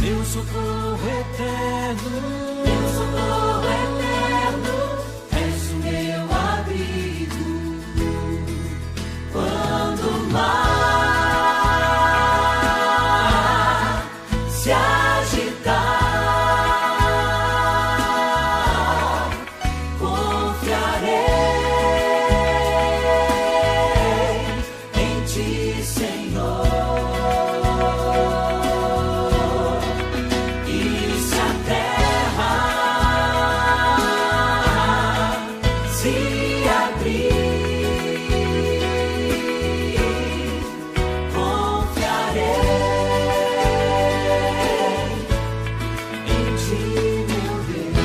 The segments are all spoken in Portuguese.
meu socorro eterno, és o meu abrigo. Quando o mar se agitar, confiarei em ti, Senhor. E se a terra se abrir, confiarei em ti, meu Deus.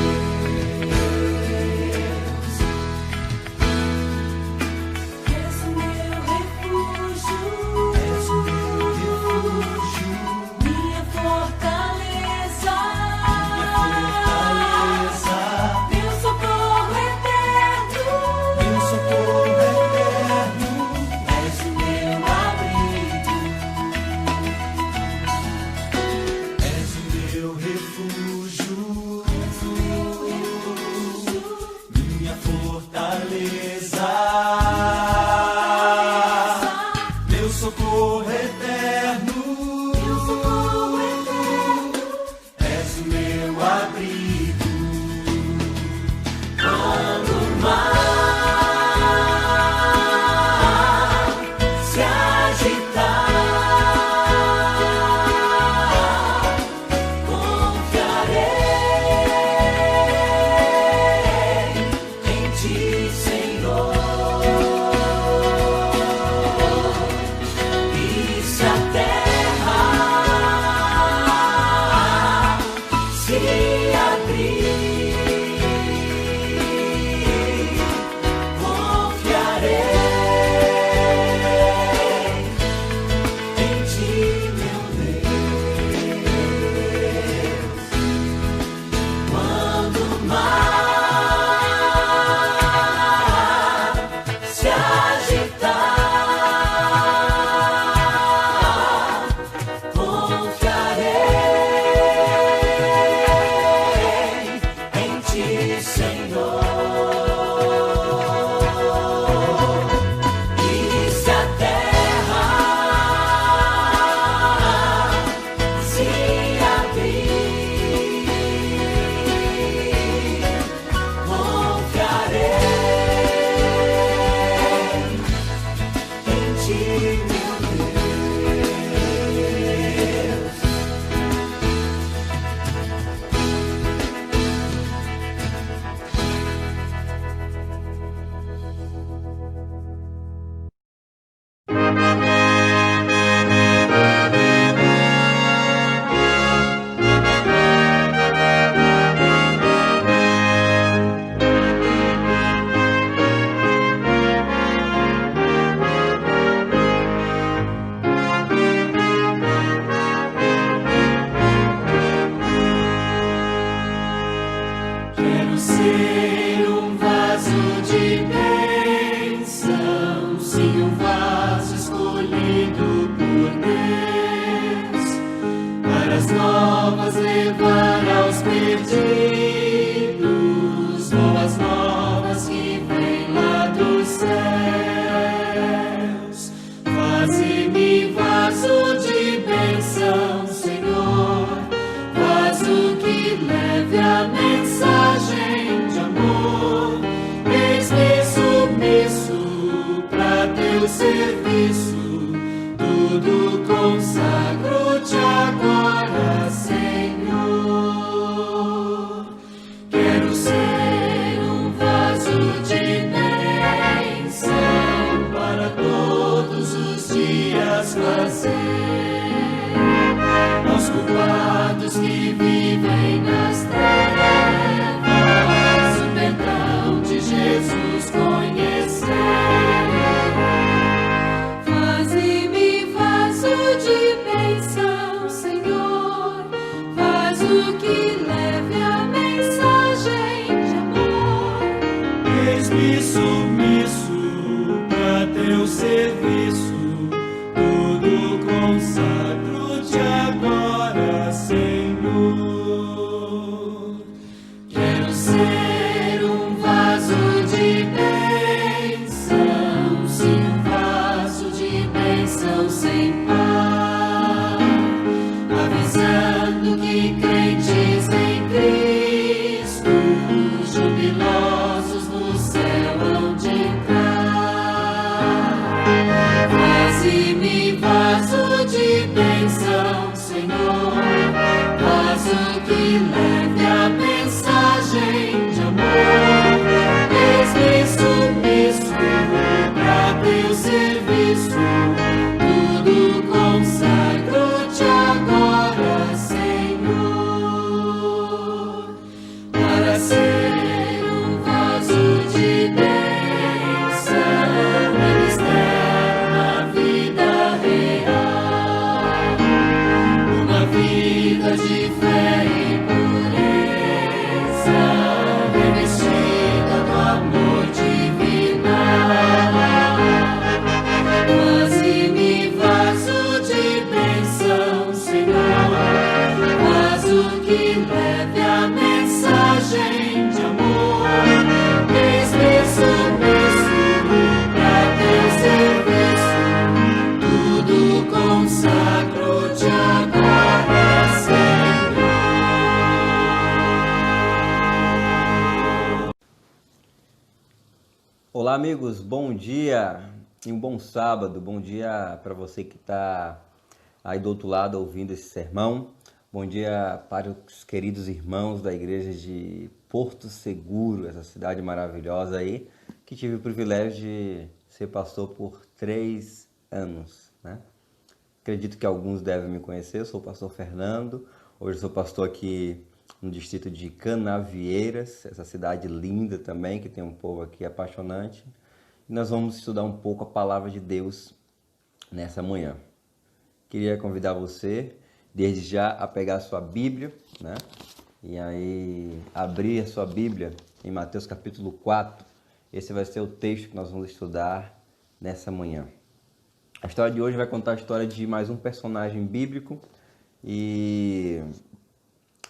És o meu refúgio, minha fortaleza, meu socorro eterno, és o meu abrigo, és o meu refúgio, minha fortaleza, meu socorro eterno, és o meu abrigo. Quando o mar se agitar, confiarei em ti, Senhor. E se a terra se abrir, confiarei em ti, meu Deus. Quando o mar se agitar, confiarei em ti, Senhor. E se a terra se abrir, confiarei em ti, meu Deus. Quero ser um vaso de bênção, sim, um vaso escolhido por Deus, para as novas levar aos perdidos, boas novas que vêm lá dos céus. Faze-me vaso de bênção, Senhor, vaso que leve a mensagem de amor. Eis-me submisso pra teu serviço, tudo consagro-te agora, Senhor. Quero ser um vaso de bênção para todos os dias fazer aos culpados que vivem nas trevas o perdão de Jesus conhecer. Faze-me vaso de bênção, Senhor, vaso que leve a mensagem de amor. Eis-me submisso pra teu serviço, tudo com bênção sem par, avisando que crentes em Cristo, jubilosos no céu hão de entrar. Faze-me vaso de bênção, Senhor, vaso que leve a mensagem de amor. Eis-me submisso pra teu serviço, tudo consagro-te agora, Senhor, para ser um vaso de bênção, ministério na vida real, uma vida de fé e pureza, revestida do amor divinal. Faze-me vaso de bênção, Senhor, vaso que leve a mensagem de amor. Eis-me submisso pra teu serviço, tudo consagro-te agora, Senhor. Olá, amigos, bom dia e um bom sábado. Bom dia para você que está aí do outro lado ouvindo esse sermão. Bom dia para os queridos irmãos da igreja de Porto Seguro, essa cidade maravilhosa aí, que tive o privilégio de ser pastor por 3 anos, né? Acredito que alguns devem me conhecer. Eu sou o pastor Fernando. Hoje sou pastor aqui no distrito de Canavieiras, essa cidade linda também, que tem um povo aqui apaixonante. E nós vamos estudar um pouco a palavra de Deus nessa manhã. Queria convidar você, desde já, a pegar a sua Bíblia, né? E aí abrir a sua Bíblia em Mateus capítulo 4. Esse vai ser o texto que nós vamos estudar nessa manhã. A história de hoje vai contar a história de mais um personagem bíblico, e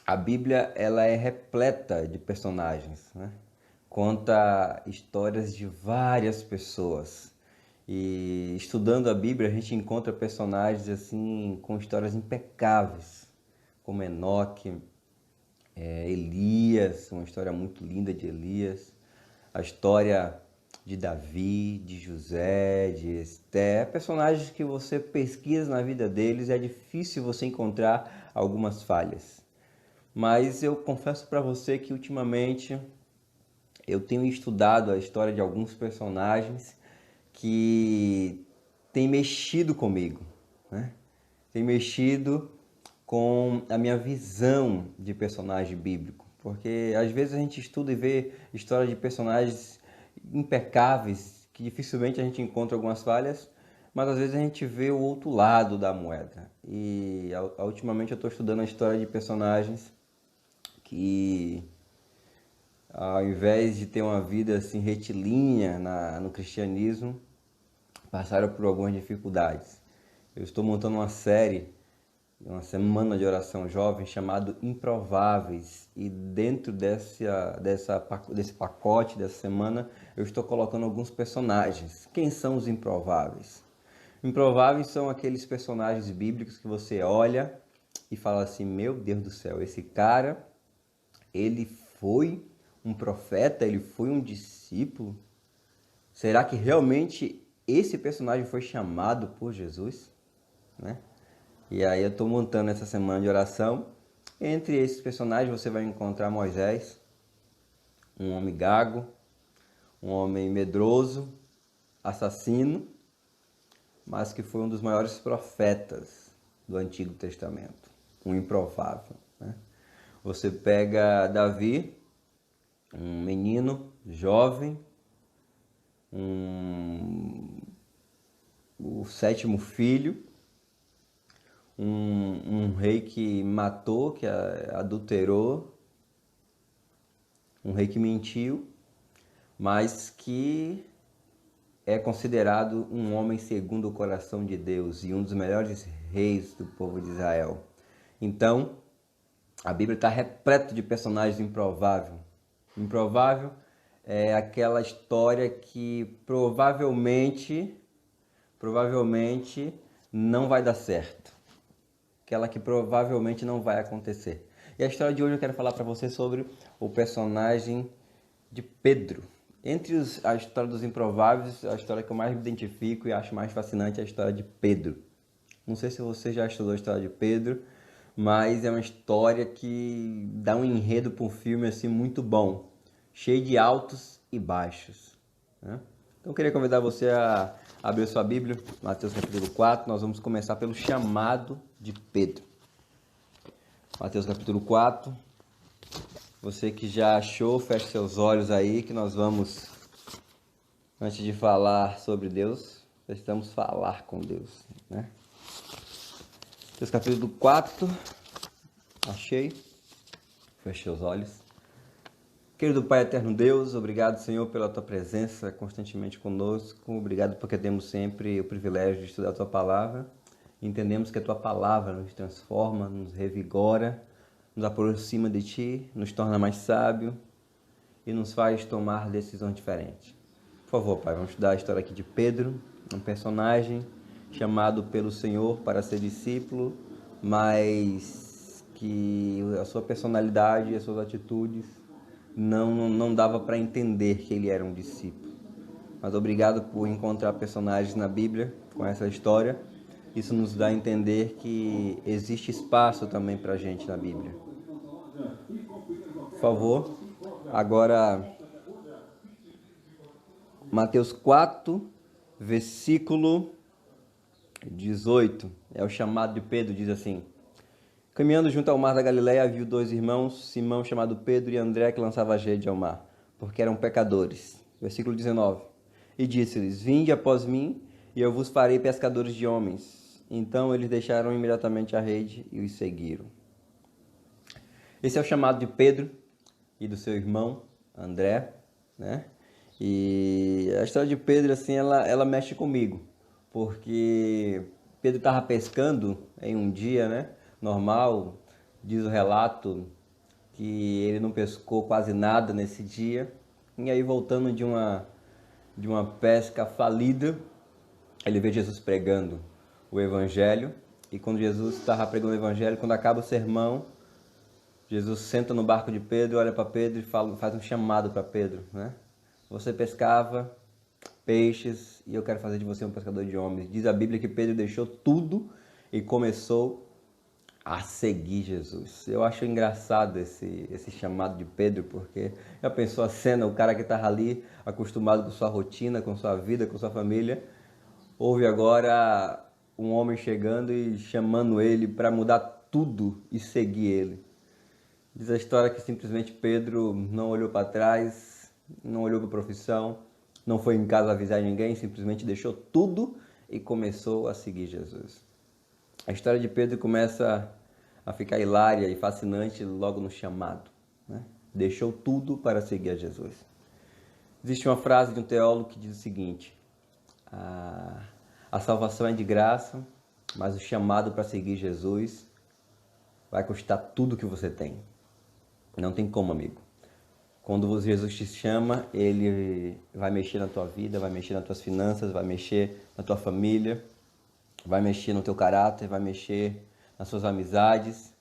a Bíblia ela é repleta de personagens, né? Conta histórias de várias pessoas. E estudando a Bíblia, a gente encontra personagens assim com histórias impecáveis, como Enoque, Elias, uma história muito linda de Elias, a história de Davi, de José, de Esté, personagens que você pesquisa na vida deles, é difícil você encontrar algumas falhas. Mas eu confesso para você que ultimamente eu tenho estudado a história de alguns personagens que têm mexido comigo, né? Tem mexido com a minha visão de personagem bíblico, porque às vezes a gente estuda e vê história de personagens impecáveis, que dificilmente a gente encontra algumas falhas, mas às vezes a gente vê o outro lado da moeda. E ultimamente eu estou estudando a história de personagens que, ao invés de ter uma vida assim retilínea no cristianismo, passaram por algumas dificuldades. Eu estou montando uma série, uma semana de oração jovem, chamado Improváveis, e dentro desse pacote dessa semana eu estou colocando alguns personagens. Quem são os improváveis? Improváveis são aqueles personagens bíblicos que você olha e fala assim: meu Deus do céu, esse cara, ele foi um profeta, ele foi um discípulo? Será que realmente esse personagem foi chamado por Jesus, né? E aí eu estou montando essa semana de oração. Entre esses personagens você vai encontrar Moisés, um homem gago, um homem medroso, assassino, mas que foi um dos maiores profetas do Antigo Testamento, um improvável, né? Você pega Davi, um menino jovem, o 7º filho, um rei que matou, que adulterou, um rei que mentiu, mas que é considerado um homem segundo o coração de Deus e um dos melhores reis do povo de Israel. Então, a Bíblia está repleta de personagens improváveis. Improvável é aquela história que provavelmente não vai dar certo. Aquela que provavelmente não vai acontecer. E a história de hoje eu quero falar para você sobre o personagem de Pedro. Entre a história dos improváveis, a história que eu mais me identifico e acho mais fascinante é a história de Pedro. Não sei se você já estudou a história de Pedro, mas é uma história que dá um enredo para um filme assim muito bom, cheio de altos e baixos, né? Então eu queria convidar você a abrir sua Bíblia, Mateus capítulo 4, nós vamos começar pelo chamado de Pedro. Mateus capítulo 4, você que já achou, feche seus olhos aí que nós vamos, antes de falar sobre Deus, precisamos falar com Deus, né? Mateus capítulo 4, achei, fechei os olhos. Querido Pai eterno Deus, obrigado, Senhor, pela Tua presença constantemente conosco. Obrigado porque temos sempre o privilégio de estudar a Tua palavra. Entendemos que a Tua palavra nos transforma, nos revigora, nos aproxima de Ti, nos torna mais sábio e nos faz tomar decisões diferentes. Por favor, Pai, vamos estudar a história aqui de Pedro, um personagem chamado pelo Senhor para ser discípulo, mas que a sua personalidade e as suas atitudes não dava para entender que ele era um discípulo. Mas obrigado por encontrar personagens na Bíblia com essa história. Isso nos dá a entender que existe espaço também para a gente na Bíblia. Por favor, agora Mateus 4, versículo 18. É o chamado de Pedro, diz assim: caminhando junto ao mar da Galileia, viu dois irmãos, Simão, chamado Pedro, e André, que lançava a rede ao mar, porque eram pecadores. Versículo 19. E disse-lhes: vinde após mim, e eu vos farei pescadores de homens. Então eles deixaram imediatamente a rede e os seguiram. Esse é o chamado de Pedro e do seu irmão, André, né? E a história de Pedro, assim, ela mexe comigo, porque Pedro estava pescando em um dia, né? Normal, diz o relato que ele não pescou quase nada nesse dia. E aí, voltando de uma pesca falida, ele vê Jesus pregando o Evangelho. E quando Jesus estava pregando o Evangelho, quando acaba o sermão, Jesus senta no barco de Pedro, olha para Pedro e faz um chamado para Pedro, né? Você pescava peixes e eu quero fazer de você um pescador de homens. Diz a Bíblia que Pedro deixou tudo e começou a seguir Jesus. Eu acho engraçado esse chamado de Pedro, porque já pensou a cena, o cara que estava ali, acostumado com sua rotina, com sua vida, com sua família, ouve agora um homem chegando e chamando ele para mudar tudo e seguir ele. Diz a história que simplesmente Pedro não olhou para trás, não olhou para a profissão, não foi em casa avisar ninguém, simplesmente deixou tudo e começou a seguir Jesus. A história de Pedro começa a ficar hilária e fascinante logo no chamado, né? Deixou tudo para seguir a Jesus. Existe uma frase de um teólogo que diz o seguinte: a salvação é de graça, mas o chamado para seguir Jesus vai custar tudo que você tem. Não tem como, amigo. Quando Jesus te chama, Ele vai mexer na tua vida, vai mexer nas tuas finanças, vai mexer na tua família, vai mexer no teu caráter, vai mexer nas suas amizades,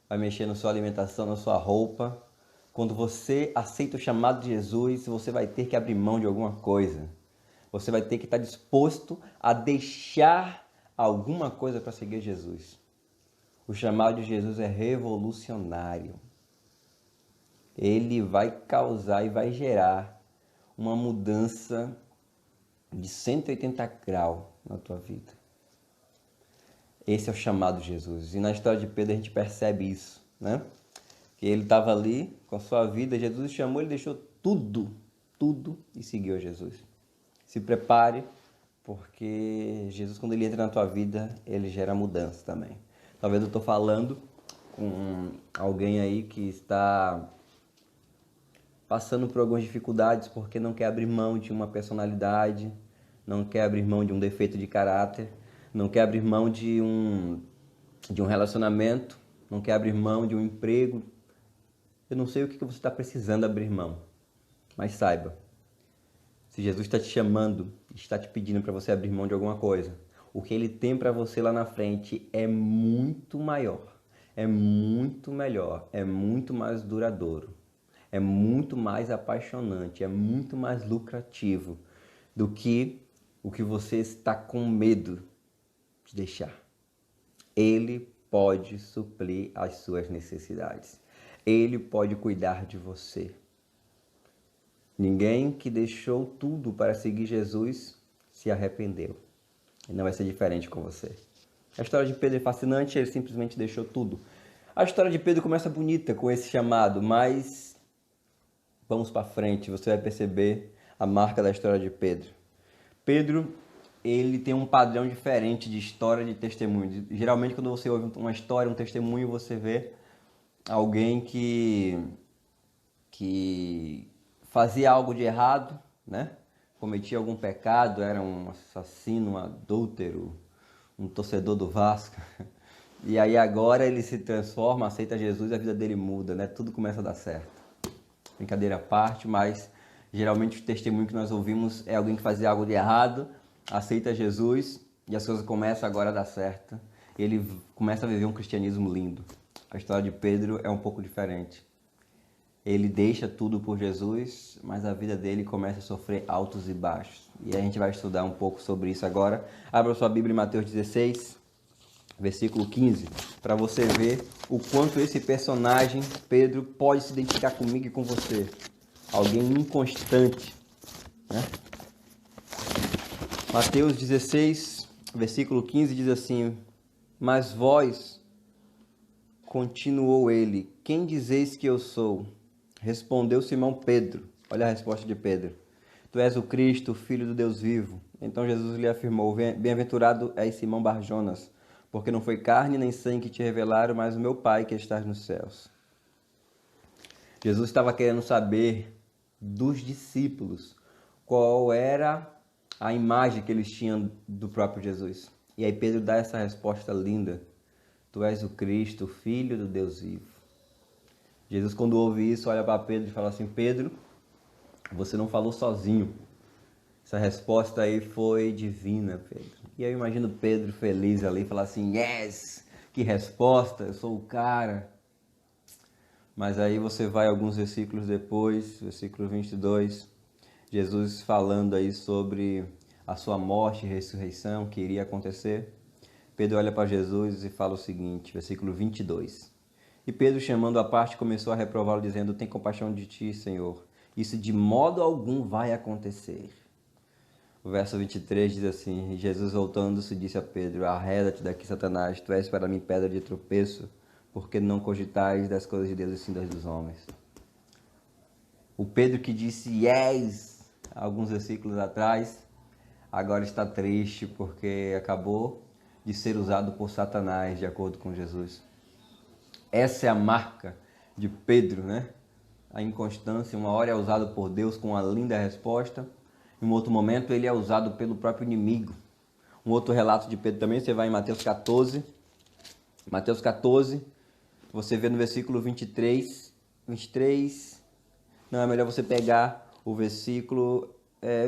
vai mexer na sua alimentação, na sua roupa. Quando você aceita o chamado de Jesus, você vai ter que abrir mão de alguma coisa. Você vai ter que estar disposto a deixar alguma coisa para seguir Jesus. O chamado de Jesus é revolucionário. Ele vai causar e vai gerar uma mudança de 180 graus na tua vida. Esse é o chamado de Jesus. E na história de Pedro a gente percebe isso, né? Que ele estava ali com a sua vida, Jesus chamou, ele deixou tudo e seguiu a Jesus. Se prepare, porque Jesus, quando ele entra na tua vida, ele gera mudança também. Talvez eu estou falando com alguém aí que está passando por algumas dificuldades porque não quer abrir mão de uma personalidade, não quer abrir mão de um defeito de caráter, não quer abrir mão de um relacionamento, não quer abrir mão de um emprego. Eu não sei o que você está precisando abrir mão, mas saiba, se Jesus está te chamando, está te pedindo para você abrir mão de alguma coisa, o que Ele tem para você lá na frente é muito maior, é muito melhor, é muito mais duradouro, é muito mais apaixonante, é muito mais lucrativo do que o que você está com medo de deixar. Ele pode suprir as suas necessidades. Ele pode cuidar de você. Ninguém que deixou tudo para seguir Jesus se arrependeu. E não vai ser diferente com você. A história de Pedro é fascinante, ele simplesmente deixou tudo. A história de Pedro começa bonita com esse chamado, mas vamos para frente, você vai perceber a marca da história de Pedro. Pedro, ele tem um padrão diferente de história, de testemunho. Geralmente, quando você ouve uma história, um testemunho, você vê alguém que fazia algo de errado, né? Cometia algum pecado, era um assassino, um adúltero, um torcedor do Vasco. E aí agora ele se transforma, aceita Jesus e a vida dele muda, né? Tudo começa a dar certo. Brincadeira à parte, mas geralmente o testemunho que nós ouvimos é alguém que fazia algo de errado, aceita Jesus e as coisas começam agora a dar certo. Ele começa a viver um cristianismo lindo. A história de Pedro é um pouco diferente. Ele deixa tudo por Jesus, mas a vida dele começa a sofrer altos e baixos. E a gente vai estudar um pouco sobre isso agora. Abra sua Bíblia em Mateus 16, versículo 15, para você ver o quanto esse personagem, Pedro, pode se identificar comigo e com você. Alguém inconstante, né? Mateus 16, versículo 15 diz assim: Mas vós, continuou ele, quem dizeis que eu sou? Respondeu Simão Pedro. Olha a resposta de Pedro. Tu és o Cristo, o Filho do Deus vivo. Então Jesus lhe afirmou: Bem-aventurado és Simão Barjonas, porque não foi carne nem sangue que te revelaram, mas o meu Pai que estás nos céus. Jesus estava querendo saber dos discípulos qual era a imagem que eles tinham do próprio Jesus. E aí Pedro dá essa resposta linda: Tu és o Cristo, o Filho do Deus vivo. Jesus, quando ouve isso, olha para Pedro e fala assim: Pedro, você não falou sozinho. Essa resposta aí foi divina, Pedro. E eu imagino Pedro feliz ali, falar assim: Yes! Que resposta, eu sou o cara. Mas aí você vai alguns versículos depois, versículo 22, Jesus falando aí sobre a sua morte e ressurreição que iria acontecer. Pedro olha para Jesus e fala o seguinte, versículo 22. E Pedro, chamando à parte, começou a reprová-lo, dizendo: Tem compaixão de ti, Senhor. Isso de modo algum vai acontecer. O verso 23 diz assim: Jesus, voltando-se, disse a Pedro: Arreda-te daqui, Satanás, tu és para mim pedra de tropeço, porque não cogitais das coisas de Deus e sim das dos homens. O Pedro que disse yes alguns versículos atrás, agora está triste porque acabou de ser usado por Satanás, de acordo com Jesus. Essa é a marca de Pedro, né? A inconstância, uma hora é usado por Deus com uma linda resposta, em um outro momento ele é usado pelo próprio inimigo. Um outro relato de Pedro também, você vai em Mateus 14. Mateus 14, você vê no versículo 23, não, é melhor você pegar o versículo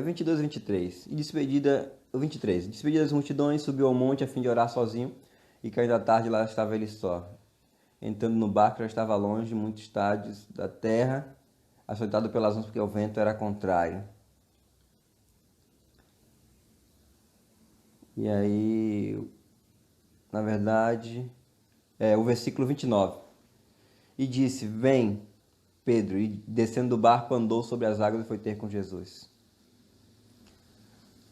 22 e 23. E despedida, o 23. Despedida das multidões, subiu ao monte a fim de orar sozinho, e caindo a tarde lá estava ele só. Entrando no barco, já estava longe, muitos estádios da terra, açoitado pelas ondas, porque o vento era contrário. E aí, na verdade, o versículo 29. E disse: Vem, Pedro, e descendo do barco andou sobre as águas e foi ter com Jesus.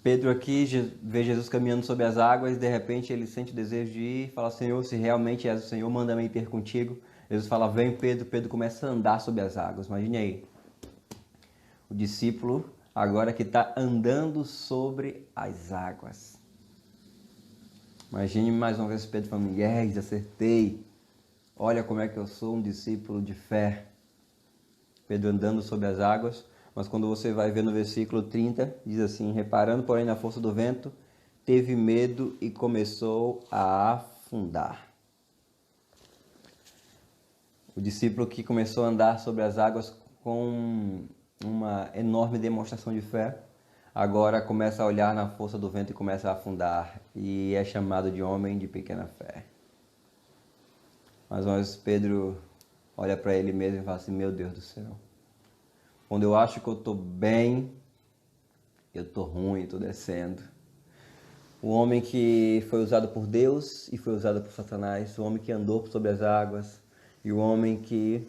Pedro aqui vê Jesus caminhando sobre as águas e de repente ele sente o desejo de ir e fala: Senhor, se realmente és o Senhor, manda-me ir ter contigo. Jesus fala: Vem, Pedro. Pedro começa a andar sobre as águas. Imagine aí. O discípulo agora que está andando sobre as águas. Imagine mais uma vez Pedro falando: Yes, acertei. Olha como é que eu sou um discípulo de fé. Pedro andando sobre as águas. Mas quando você vai ver no versículo 30, diz assim: Reparando, porém, na força do vento, teve medo e começou a afundar. O discípulo que começou a andar sobre as águas com uma enorme demonstração de fé, agora começa a olhar na força do vento e começa a afundar, e é chamado de homem de pequena fé. Mas Pedro olha para ele mesmo e fala assim: meu Deus do céu, quando eu acho que eu estou bem, eu estou ruim, estou descendo. O homem que foi usado por Deus e foi usado por Satanás, o homem que andou sobre as águas e o homem que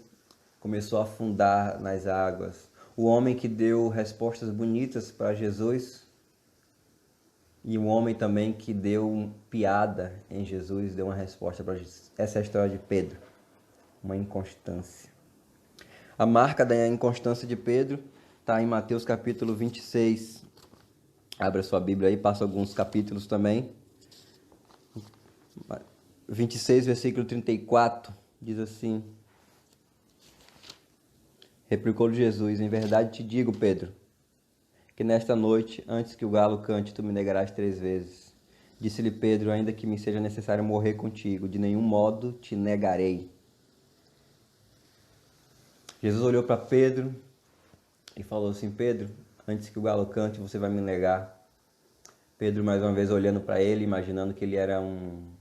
começou a afundar nas águas, o homem que deu respostas bonitas para Jesus e o homem também que deu piada em Jesus, deu uma resposta para Jesus. Essa é a história de Pedro, uma inconstância. A marca da inconstância de Pedro está em Mateus capítulo 26. Abra sua Bíblia aí, passa alguns capítulos também. 26, versículo 34, diz assim: replicou-lhe Jesus: em verdade te digo, Pedro, que nesta noite, antes que o galo cante, tu me negarás 3 vezes. Disse-lhe Pedro: ainda que me seja necessário morrer contigo, de nenhum modo te negarei. Jesus olhou para Pedro e falou assim: Pedro, antes que o galo cante, você vai me negar. Pedro, mais uma vez, olhando para ele, imaginando que ele era um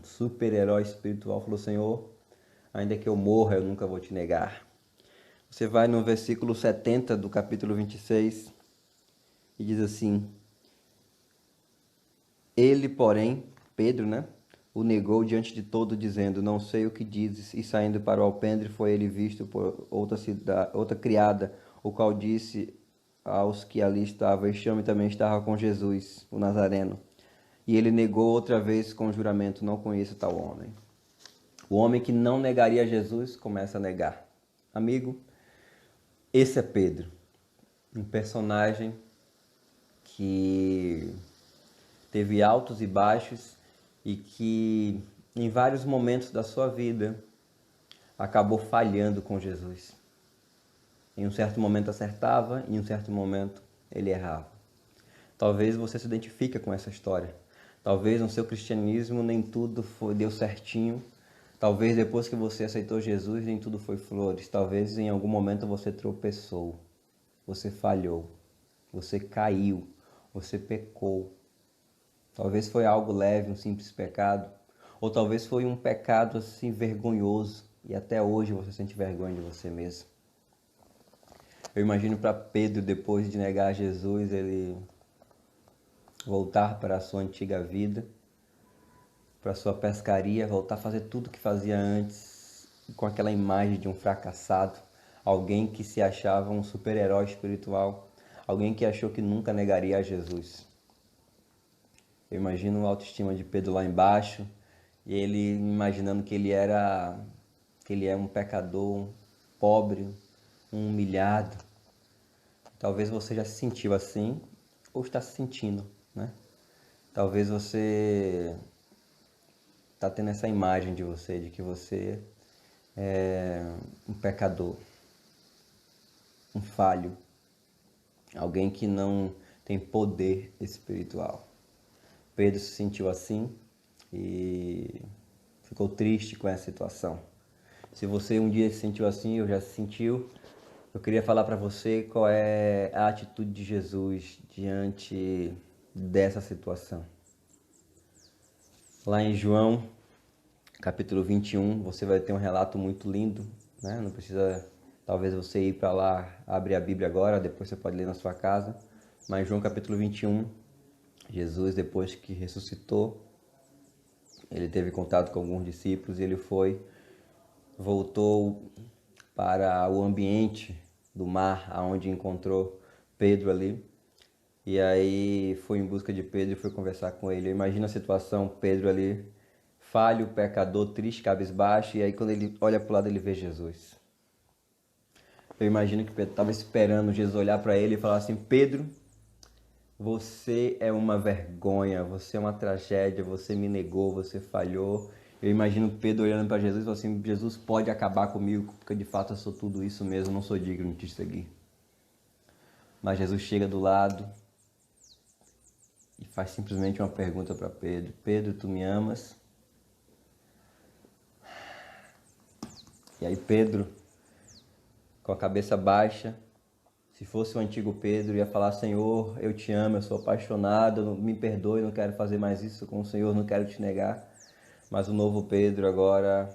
super-herói espiritual, falou: Senhor, ainda que eu morra, eu nunca vou te negar. Você vai no versículo 70 do capítulo 26 e diz assim: ele, porém, Pedro, né, o negou diante de todo, dizendo: não sei o que dizes. E saindo para o alpendre, foi ele visto por outra criada, o qual disse aos que ali estavam: este homem também estava com Jesus, o Nazareno. E ele negou outra vez com juramento: não conheço tal homem. O homem que não negaria Jesus começa a negar. Amigo, esse é Pedro, um personagem que teve altos e baixos e que em vários momentos da sua vida acabou falhando com Jesus. Em um certo momento acertava, em um certo momento ele errava. Talvez você se identifique com essa história. Talvez no seu cristianismo nem tudo deu certinho. Talvez depois que você aceitou Jesus nem tudo foi flores. Talvez em algum momento você tropeçou, você falhou, você caiu, você pecou. Talvez foi algo leve, um simples pecado, ou talvez foi um pecado assim vergonhoso e até hoje você sente vergonha de você mesmo. Eu imagino para Pedro, depois de negar Jesus, ele voltar para a sua antiga vida, para a sua pescaria, voltar a fazer tudo o que fazia antes, com aquela imagem de um fracassado, alguém que se achava um super-herói espiritual, alguém que achou que nunca negaria a Jesus. Eu imagino a autoestima de Pedro lá embaixo, e ele imaginando que ele é um pecador, um pobre, um humilhado. Talvez você já se sentiu assim, ou está se sentindo, né? Talvez você está tendo essa imagem de você, de que você é um pecador, um falho, alguém que não tem poder espiritual. Pedro se sentiu assim e ficou triste com essa situação. Se você um dia se sentiu assim ou já se sentiu, eu queria falar para você qual é a atitude de Jesus diante dessa situação. Lá em João, capítulo 21, você vai ter um relato muito lindo, né? Não precisa, talvez você ir para lá, abrir a Bíblia agora, depois você pode ler na sua casa. Mas João capítulo 21, Jesus, depois que ressuscitou, ele teve contato com alguns discípulos e ele voltou para o ambiente do mar, aonde encontrou Pedro ali. E aí foi em busca de Pedro e foi conversar com ele. Imagina a situação, Pedro ali, falho, pecador, triste, cabisbaixo, e aí quando ele olha para o lado ele vê Jesus. Eu imagino que Pedro estava esperando Jesus olhar para ele e falar assim: Pedro, você é uma vergonha, você é uma tragédia, você me negou, você falhou. Eu imagino Pedro olhando para Jesus e falando assim: Jesus, pode acabar comigo, porque de fato eu sou tudo isso mesmo, não sou digno de te seguir. Mas Jesus chega do lado e faz simplesmente uma pergunta para Pedro: Pedro, tu me amas? E aí Pedro, com a cabeça baixa, Se fosse o antigo Pedro, ia falar: Senhor, eu te amo, eu sou apaixonado, me perdoe, não quero fazer mais isso com o Senhor, não quero te negar. Mas o novo Pedro agora,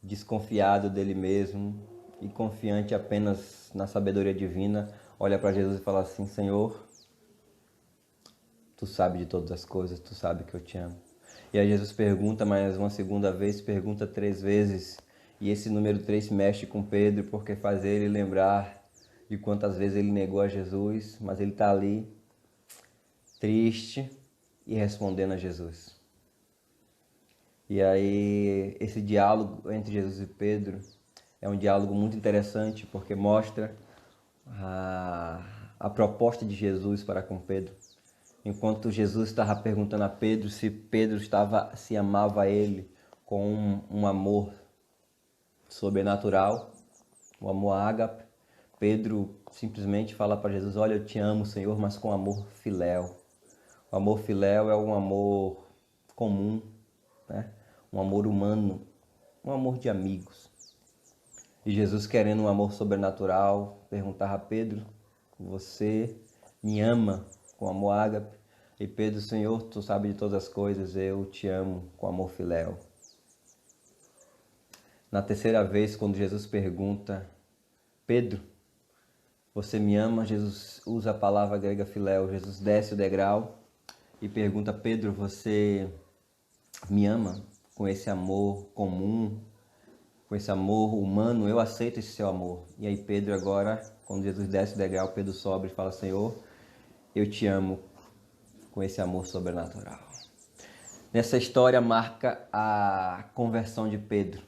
desconfiado dele mesmo e confiante apenas na sabedoria divina, olha para Jesus e fala assim: Senhor, tu sabe de todas as coisas, tu sabe que eu te amo. E aí Jesus pergunta mais uma segunda vez, pergunta 3 vezes, e esse número 3 mexe com Pedro, porque faz ele lembrar de quantas vezes ele negou a Jesus, mas ele está ali, triste e respondendo a Jesus. E aí esse diálogo entre Jesus e Pedro é um diálogo muito interessante, porque mostra a proposta de Jesus para com Pedro. Enquanto Jesus estava perguntando a Pedro se amava a ele com um amor sobrenatural, o amor ágape, Pedro simplesmente fala para Jesus: olha, eu te amo, Senhor, mas com amor filéu. O amor filéu é um amor comum, né? Um amor humano, um amor de amigos. E Jesus, querendo um amor sobrenatural, perguntava a Pedro: você me ama com amor ágape? E Pedro: Senhor, tu sabe de todas as coisas, eu te amo com amor filéu. Na terceira vez, quando Jesus pergunta: Pedro, você me ama? Jesus usa a palavra grega filéu. Jesus desce o degrau e pergunta: Pedro, você me ama com esse amor comum, com esse amor humano? Eu aceito esse seu amor. E aí Pedro agora, quando Jesus desce o degrau, Pedro sobe e fala: Senhor, eu te amo com esse amor sobrenatural. Nessa história marca a conversão de Pedro.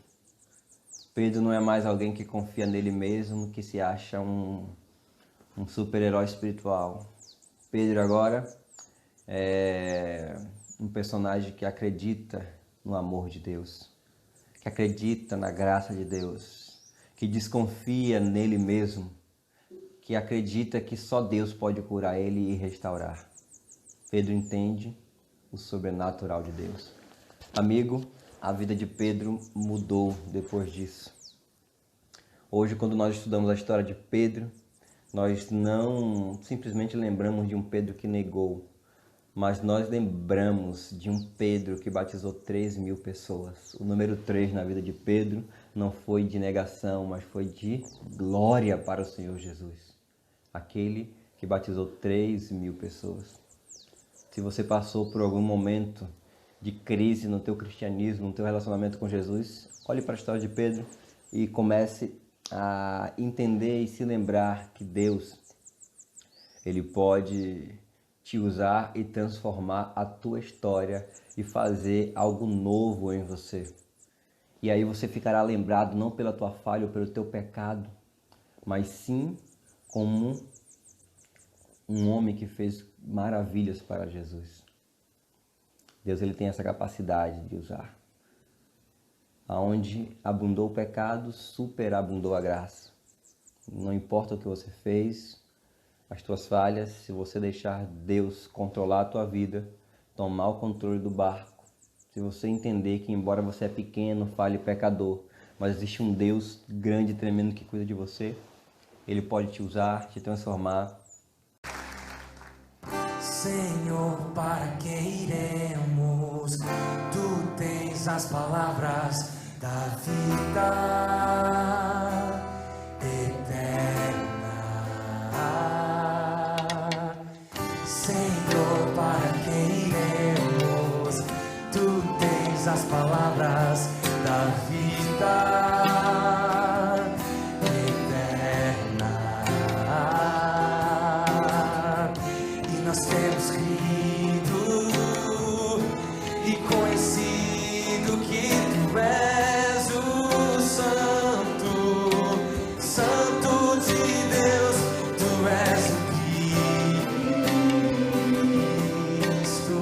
Pedro não é mais alguém que confia nele mesmo, que se acha um super-herói espiritual. Pedro agora é um personagem que acredita no amor de Deus, que acredita na graça de Deus, que desconfia nele mesmo, que acredita que só Deus pode curar ele e restaurar. Pedro entende o sobrenatural de Deus. Amigo, a vida de Pedro mudou depois disso. Hoje, quando nós estudamos a história de Pedro, nós não simplesmente lembramos de um Pedro que negou, mas nós lembramos de um Pedro que batizou 3.000 pessoas. O número 3 na vida de Pedro não foi de negação, mas foi de glória para o Senhor Jesus. Aquele que batizou 3.000 pessoas. Se você passou por algum momento de crise no teu cristianismo, no teu relacionamento com Jesus, olhe para a história de Pedro e comece a entender e se lembrar que Deus, Ele pode te usar e transformar a tua história e fazer algo novo em você. E aí você ficará lembrado não pela tua falha ou pelo teu pecado, mas sim como um homem que fez maravilhas para Jesus. Deus, ele tem essa capacidade de usar. Aonde abundou o pecado, superabundou a graça. Não importa o que você fez, as tuas falhas, se você deixar Deus controlar a tua vida, tomar o controle do barco, se você entender que embora você é pequeno, falho e pecador, mas existe um Deus grande e tremendo que cuida de você, Ele pode te usar, te transformar. Senhor, para quem iremos? Tu tens as palavras da vida eterna. Senhor, para quem iremos? Tu tens as palavras da vida eterna. E nós temos crido e conhecido que tu és o Santo, Santo de Deus, tu és o Cristo,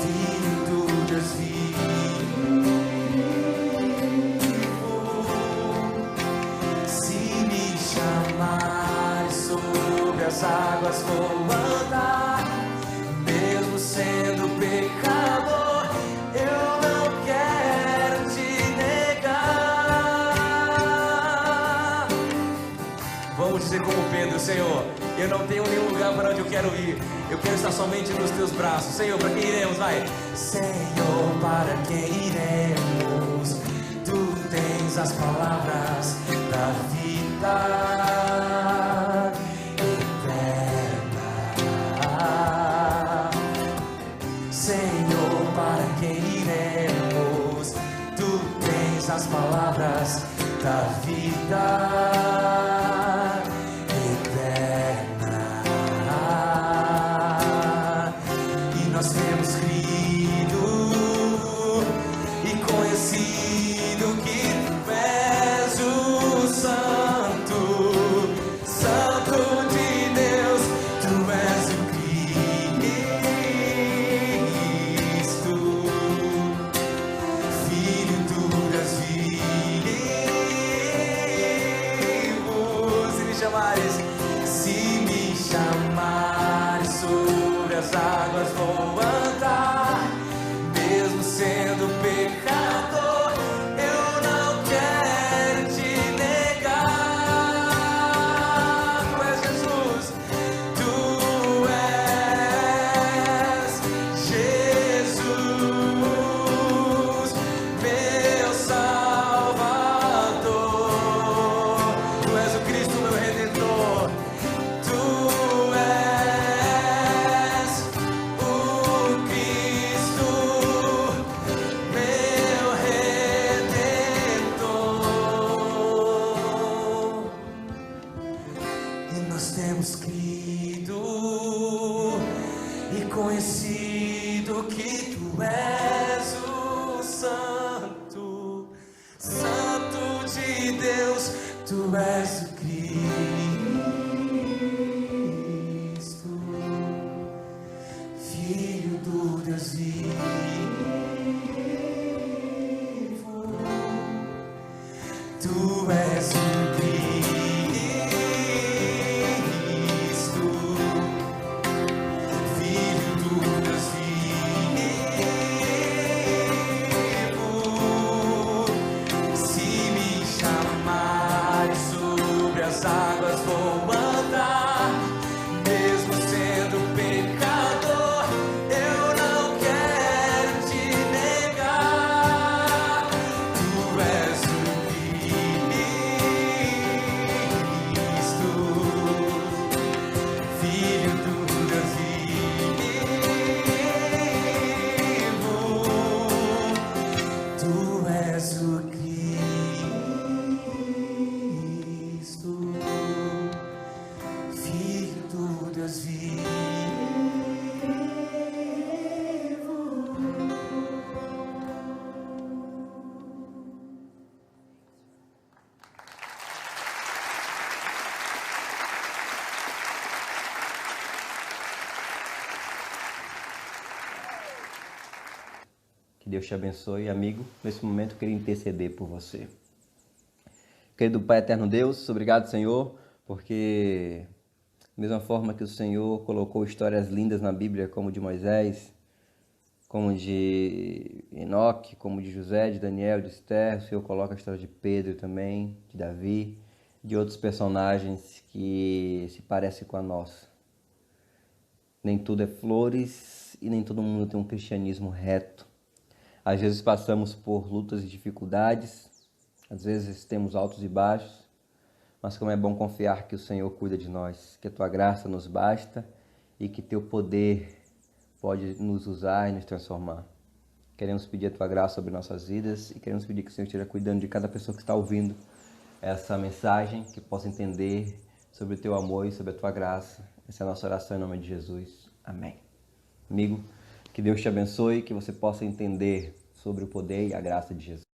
Filho do Deus vivo. Se me chamares, sobre as águas vou andar, mesmo sendo pecador. eu não tenho nenhum lugar para onde eu quero ir. Eu quero estar somente nos teus braços. Senhor, para quem iremos? Vai. Senhor, para quem iremos? Tu tens as palavras da vida eterna. Senhor, para quem iremos? Tu tens as palavras da vida eterna. E nós temos crido e conhecido que tu és o Santo, Santo de Deus, tu és o Cristo, Filho do Deus vivo. Se me chamares sobre as águas vou andar, mesmo sendo pecador, eu não quero te negar. Tu és Jesus, tu és Jesus, meu Salvador. Tu és o Cristo, meu Redentor. Tu és o Cristo, meu Redentor. E nós temos crido e conhecido que tu és o Santo, Santo de Deus, tu és o Cristo, Filho do Deus vivo. Tu és o Cristo, Filho do Deus vivo. Se me chamares sobre as águas vou andar, mesmo sendo pecador, eu não quero te negar. Tu és o Cristo, Filho do Deus vivo. Tu és o Cristo, Filho do Deus vivo. Que Deus te abençoe, amigo. Nesse momento eu queria interceder por você. Querido Pai Eterno Deus, obrigado, Senhor, porque da mesma forma que o Senhor colocou histórias lindas na Bíblia, como de Moisés, como de Enoque, como de José, de Daniel, de Esther, o Senhor coloca a história de Pedro também, de Davi, de outros personagens que se parecem com a nossa. Nem tudo é flores e nem todo mundo tem um cristianismo reto. Às vezes passamos por lutas e dificuldades, às vezes temos altos e baixos, mas como é bom confiar que o Senhor cuida de nós, que a Tua graça nos basta e que Teu poder pode nos usar e nos transformar. Queremos pedir a Tua graça sobre nossas vidas e queremos pedir que o Senhor esteja cuidando de cada pessoa que está ouvindo essa mensagem, que possa entender sobre o Teu amor e sobre a Tua graça. Essa é a nossa oração em nome de Jesus. Amém. Amigo, que Deus te abençoe, que você possa entender sobre o poder e a graça de Jesus.